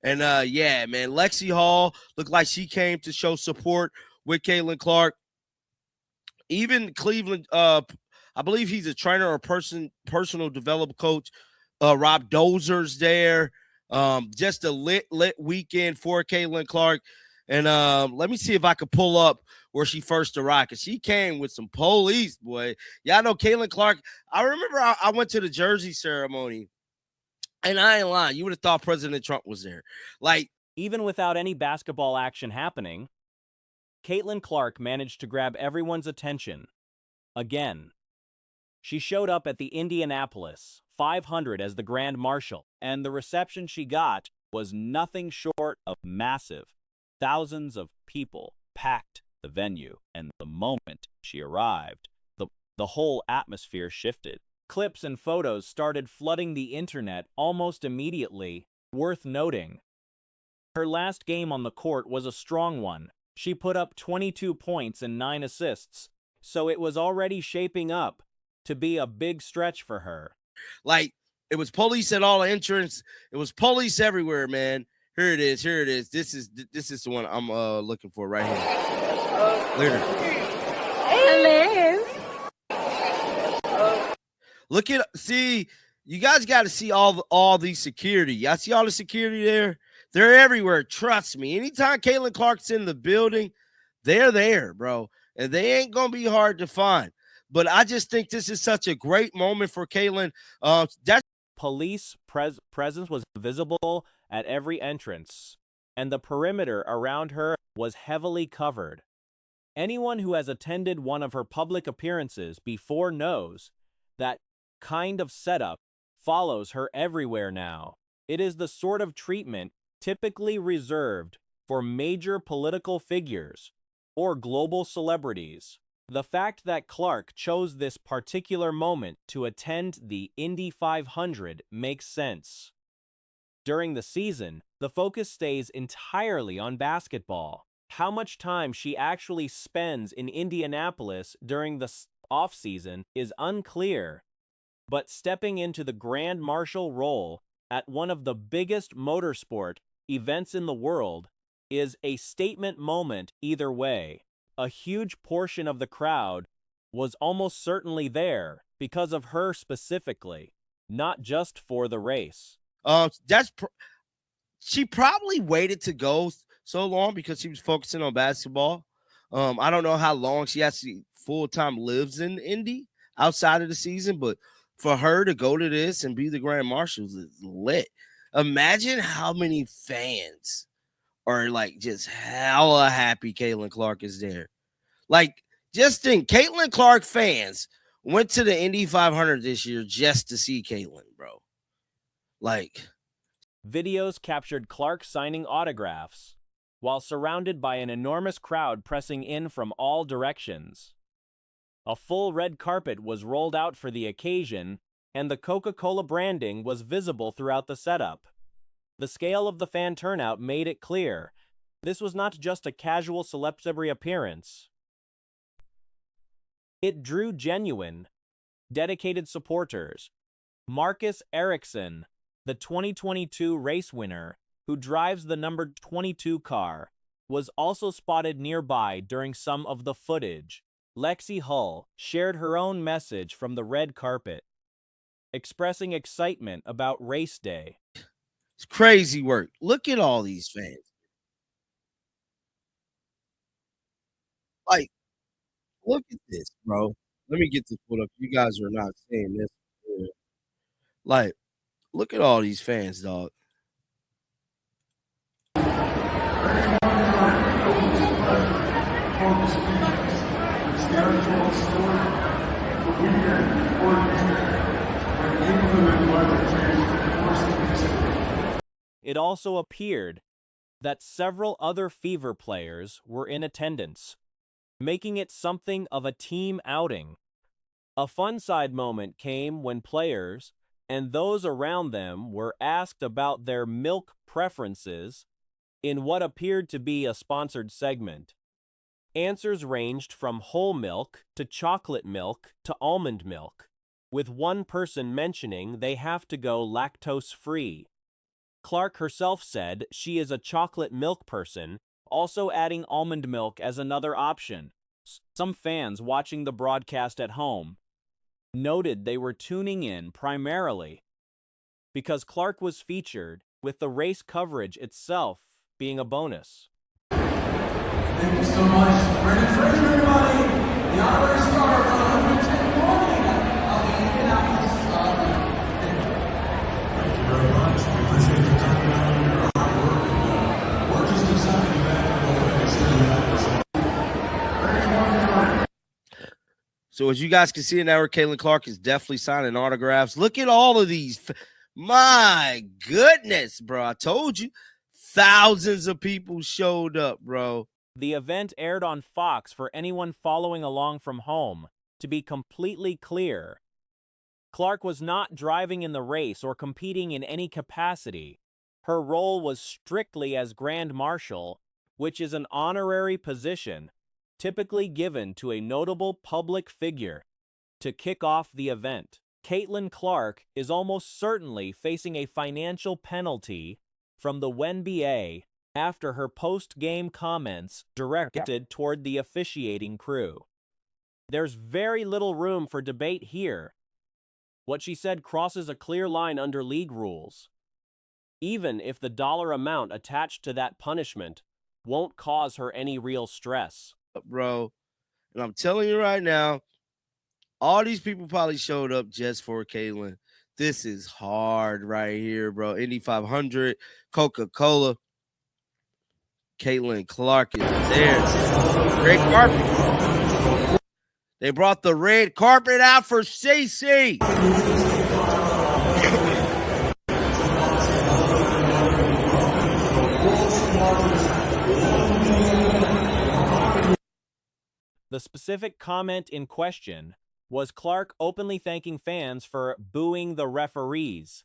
And yeah, man, Lexi Hall looked like she came to show support with Caitlin Clark. Even Cleveland, I believe he's a trainer or personal development coach. Rob Dozer's there. Just a lit weekend for Caitlin Clark. And let me see if I could pull up where she first arrived, because she came with some police, boy. Y'all know Caitlin Clark. I remember I went to the jersey ceremony, and I ain't lying. You would have thought President Trump was there. Like, Even without any basketball action happening, Caitlin Clark managed to grab everyone's attention. Again, she showed up at the Indianapolis 500 as the Grand Marshal, and the reception she got was nothing short of massive. Thousands of people packed the venue, and the moment she arrived, the whole atmosphere shifted. Clips and photos started flooding the internet almost immediately. Worth noting, her last game on the court was a strong one. She put up 22 points and 9 assists, so it was already shaping up to be a big stretch for her. Like, it was police at all the entrance. It was police everywhere, man. Here it is. Here it is. This is the one I'm looking for right here. Look at her. Hello. Look at, see, you guys got to see all the security. Y'all see all the security there? They're everywhere. Trust me. Anytime Caitlin Clark's in the building, they're there, bro. And they ain't gonna be hard to find. But I just think this is such a great moment for Caitlin. That's Police presence was visible at every entrance, and the perimeter around her was heavily covered. Anyone who has attended one of her public appearances before knows that kind of setup follows her everywhere now. It is the sort of treatment typically reserved for major political figures or global celebrities. The fact that Clark chose this particular moment to attend the Indy 500 makes sense. During the season, the focus stays entirely on basketball. How much time she actually spends in Indianapolis during the off-season is unclear, but stepping into the Grand Marshal role at one of the biggest motorsport events in the world is a statement moment either way. A huge portion of the crowd was almost certainly there because of her specifically, not just for the race. She probably waited to go so long because she was focusing on basketball. I don't know how long she actually full-time lives in Indy outside of the season, but for her to go to this and be the Grand Marshals is lit. Imagine how many fans are like just hella happy Caitlin Clark is there. Like, just think, Caitlin Clark fans went to the Indy 500 this year just to see Caitlin, bro. Like, videos captured Clark signing autographs while surrounded by an enormous crowd pressing in from all directions. A full red carpet was rolled out for the occasion, and the Coca-Cola branding was visible throughout the setup. The scale of the fan turnout made it clear this was not just a casual celebrity appearance. It drew genuine, dedicated supporters. Marcus Ericsson, the 2022 race winner, who drives the number 22 car, was also spotted nearby during some of the footage. Lexi Hull shared her own message from the red carpet, expressing excitement about race day. it's crazy work. Look at all these fans. Like, look at this, bro. Let me get this put up. You guys are not seeing this. Like, look at all these fans, dog. It also appeared that several other Fever players were in attendance, making it something of a team outing. A fun side moment came when players and those around them were asked about their milk preferences in what appeared to be a sponsored segment. Answers ranged from whole milk to chocolate milk to almond milk, with one person mentioning they have to go lactose-free. Clark herself said she is a chocolate milk person, also adding almond milk as another option. Some fans watching the broadcast at home noted they were tuning in primarily because Clark was featured, with the race coverage itself being a bonus. Thank you so much. Brendan Fraser, everybody. The honorary star for 110 morning of the Indianapolis. Thank you very much. We appreciate you coming out and your hard work. And, we're just excited to be back in the city. So as you guys can see in there, Caitlin Clark is definitely signing autographs. Look at all of these. My goodness, bro. I told you. Thousands of people showed up, bro. The event aired on Fox for anyone following along from home. To be completely clear, Clark was not driving in the race or competing in any capacity. Her role was strictly as Grand Marshal, which is an honorary position typically given to a notable public figure to kick off the event. Caitlin Clark is almost certainly facing a financial penalty from the WNBA after her post-game comments directed toward the officiating crew. There's very little room for debate here. What she said crosses a clear line under league rules, even if the dollar amount attached to that punishment won't cause her any real stress. Bro, and I'm telling you right now, all these people probably showed up just for Caitlin. This is hard right here, bro. Indy 500, Coca-Cola. Caitlin Clark is there. Red carpet. They brought the red carpet out for CC. The specific comment in question was Clark openly thanking fans for booing the referees.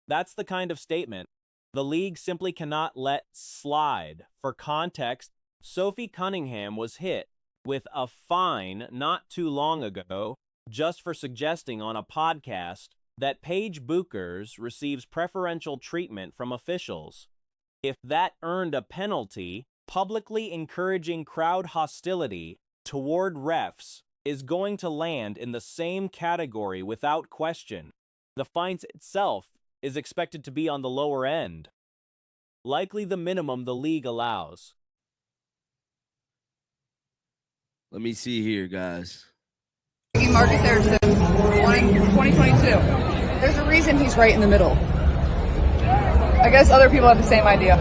That's the kind of statement the league simply cannot let slide. For context, Sophie Cunningham was hit with a fine not too long ago just for suggesting on a podcast that Paige Buchers receives preferential treatment from officials. If that earned a penalty, publicly encouraging crowd hostility toward refs is going to land in the same category without question. The fine itself is expected to be on the lower end, likely the minimum the league allows. Let me see here, guys. Marcus Erickson, wanting 2022. There's a reason he's right in the middle. I guess other people have the same idea.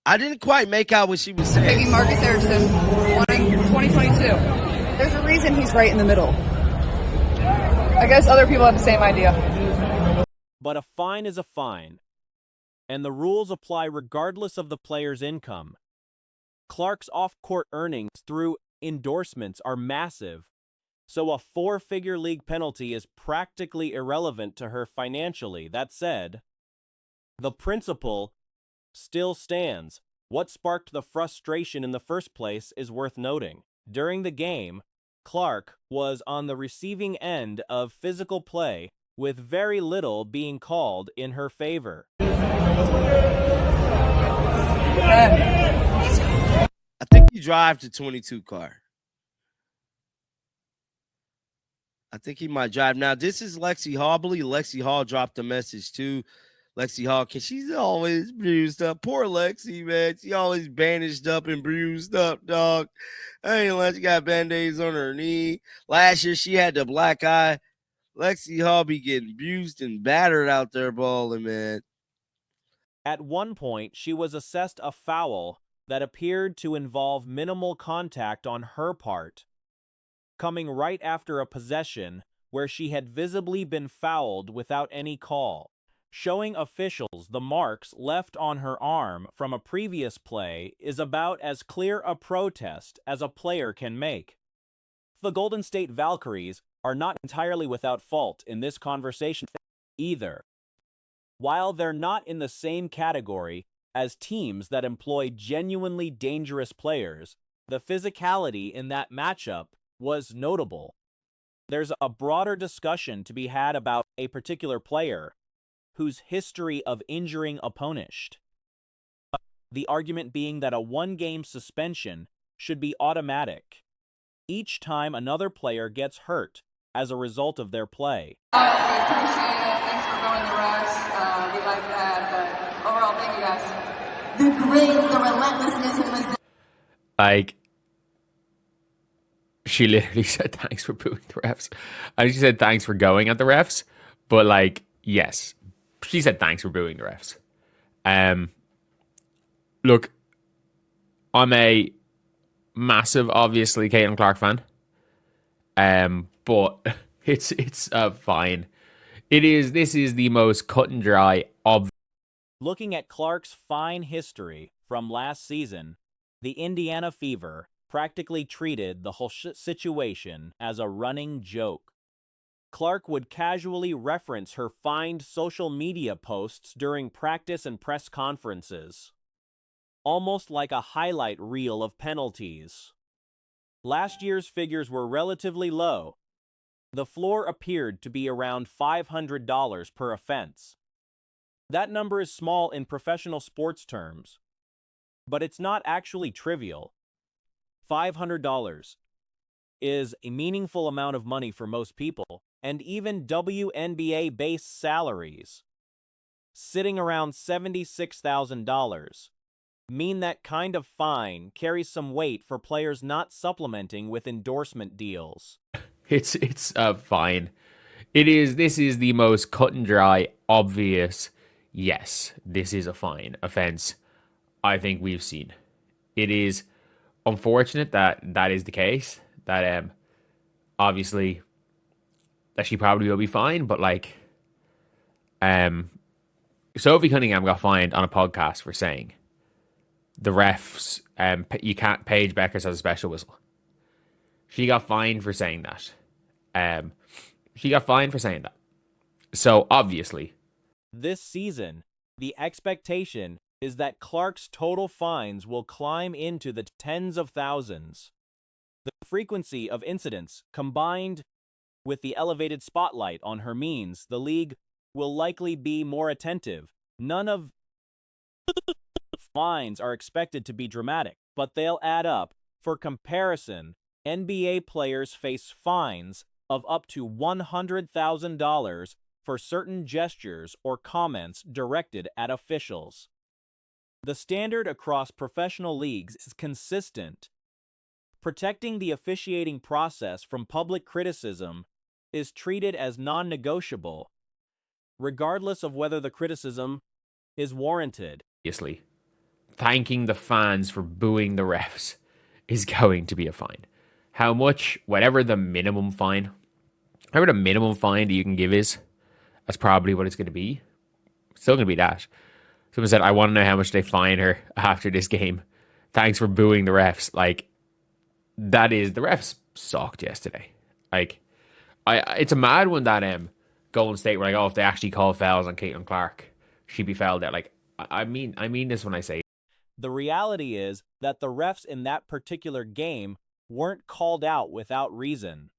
I didn't quite make out what she was saying. Marcus Erickson, wanting 2022. There's a reason he's right in the middle. I guess other people have the same idea. But a fine is a fine, and the rules apply regardless of the player's income. Clark's off-court earnings through endorsements are massive, so a four-figure league penalty is practically irrelevant to her financially. That said, the principle still stands. What sparked the frustration in the first place is worth noting. During the game, Clark was on the receiving end of physical play, with very little being called in her favor. I think he drives the 22 car. I think he might drive. Now, this is Lexi Hall. I believe Lexi Hall dropped a message too. Lexi Hall, because she's always bruised up. Poor Lexi, man. She always bandaged up and bruised up, dog. I ain't let you got band-aids on her knee. Last year, she had the black eye. Lexi Hall be getting bruised and battered out there balling, man. At one point, she was assessed a foul that appeared to involve minimal contact on her part, coming right after a possession where she had visibly been fouled without any call. Showing officials the marks left on her arm from a previous play is about as clear a protest as a player can make. The Golden State Valkyries are not entirely without fault in this conversation either. While they're not in the same category as teams that employ genuinely dangerous players, the physicality in that matchup was notable. There's a broader discussion to be had about a particular player whose history of injuring opponents. The argument being that a one-game suspension should be automatic each time another player gets hurt as a result of their play. We appreciate it. Thanks for going the rest. We like that. But overall, thank you guys. The grit, the relentlessness, and resilience. Like, she literally said thanks for booing the refs. I think she said thanks for going at the refs, but like, yes, she said thanks for booing the refs. Look, I'm a massive, obviously, Caitlin Clark fan. But it's fine. This is the most cut and dry of. Looking at Clark's fine history from last season, the Indiana Fever practically treated the whole situation as a running joke. Clark would casually reference her fined social media posts during practice and press conferences, almost like a highlight reel of penalties. Last year's figures were relatively low. The floor appeared to be around $500 per offense. That number is small in professional sports terms, but it's not actually trivial. $500 is a meaningful amount of money for most people, and even WNBA-based salaries, sitting around $76,000, mean that kind of fine carries some weight for players not supplementing with endorsement deals. It's fine. This is the most cut and dry, obvious, yes, this is a fine offense I think we've seen. It is unfortunate that is the case, that obviously that she probably will be fine, but like Sophie Cunningham got fined on a podcast for saying the refs, you can't, Paige Beckers has a special whistle. She got fined for saying that. So obviously, this season, the expectation is that Clark's total fines will climb into the tens of thousands. The frequency of incidents, combined with the elevated spotlight on her, means the league will likely be more attentive. None of the fines are expected to be dramatic, but they'll add up. For comparison, NBA players face fines of up to $100,000 for certain gestures or comments directed at officials. The standard across professional leagues is consistent. Protecting the officiating process from public criticism is treated as non-negotiable, regardless of whether the criticism is warranted. obviously, thanking the fans for booing the refs is going to be a fine. How much, whatever the minimum fine that you can give is, that's probably what it's going to be. Still going to be that. Someone said, I want to know how much they fine her after this game. Thanks for booing the refs. Like, that is, the refs sucked yesterday. Like, it's a mad one that Golden State were like, oh, if they actually call fouls on Caitlin Clark, she'd be fouled out. Like, I mean this when I say. The reality is that the refs in that particular game weren't called out without reason.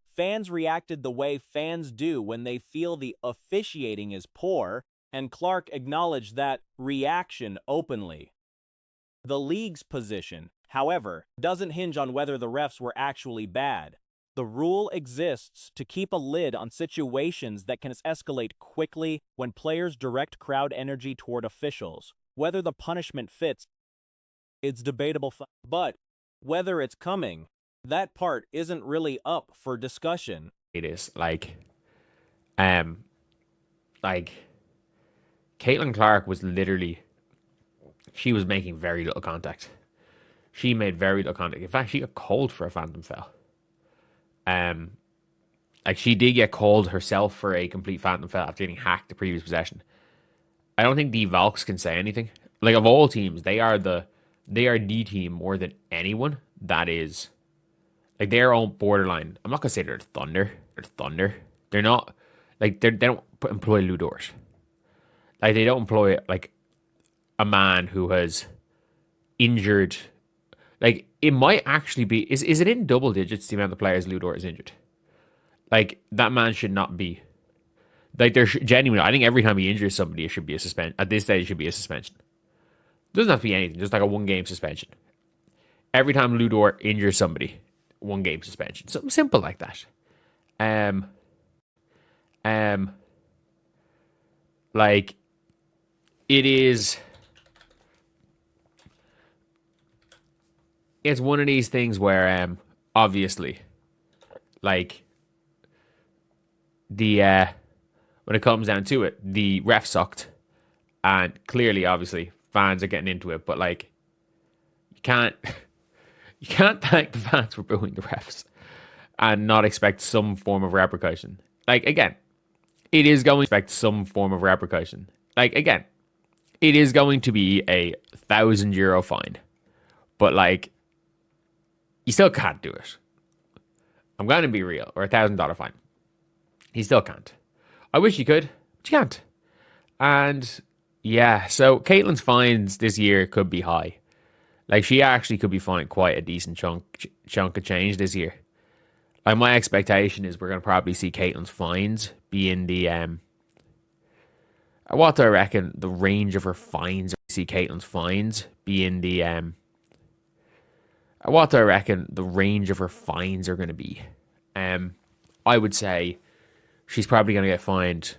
Fans reacted the way fans do when they feel the officiating is poor, and Clark acknowledged that reaction openly. The league's position, however, doesn't hinge on whether the refs were actually bad. The rule exists to keep a lid on situations that can escalate quickly when players direct crowd energy toward officials. Whether the punishment fits, it's debatable, but whether it's coming, that part isn't really up for discussion. It is like Caitlin Clark was literally, she was making very little contact. She made very little contact. In fact, she got called for a phantom foul. Like, she did get called herself for a complete phantom foul after getting hacked the previous possession. I don't think the Valks can say anything. Like, of all teams, they are the team more than anyone that is, like, they're on borderline. I'm not gonna say they're Thunder. They're Thunder. They're not, like, they don't employ Lou Dort. Like, they don't employ, like, a man who has injured. Like, it might actually be. Is it in double digits the amount of players Ludor is injured? Like, that man should not be. Like, there's genuinely, I think every time he injures somebody, it should be a suspension. At this stage, it should be a suspension. Doesn't have to be anything, just like a 1-game suspension. Every time Ludor injures somebody, 1-game suspension. Something simple like that. Like, it is. It's one of these things where, obviously, like, the when it comes down to it, the ref sucked, and clearly, obviously, fans are getting into it. But like, you can't thank the fans for booing the refs and not expect some form of repercussion. Like, again, it is going to expect some form of repercussion. Like, again, it is going to be a €1,000 fine, but like, you still can't do it. I'm going to be real, or $1,000 fine. He still can't. I wish you could, but you can't. And yeah, so Caitlin's fines this year could be high. Like, she actually could be fined quite a decent chunk of change this year. Like, my expectation is we're going to probably see Caitlin's fines be in the what do I reckon the range of her fines? See Caitlin's fines be in the what do I reckon the range of her fines are going to be? I would say she's probably going to get fined.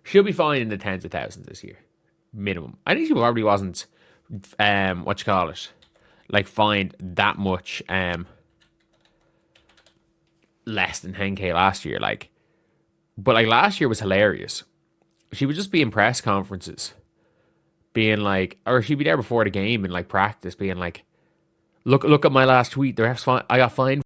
She'll be fined in the tens of thousands this year, minimum. I think she probably wasn't, like, fined that much, less than 10K last year. Like, but like last year was hilarious. She would just be in press conferences, being like, or she'd be there before the game in like practice, being like, look at my last tweet. The refs I got fined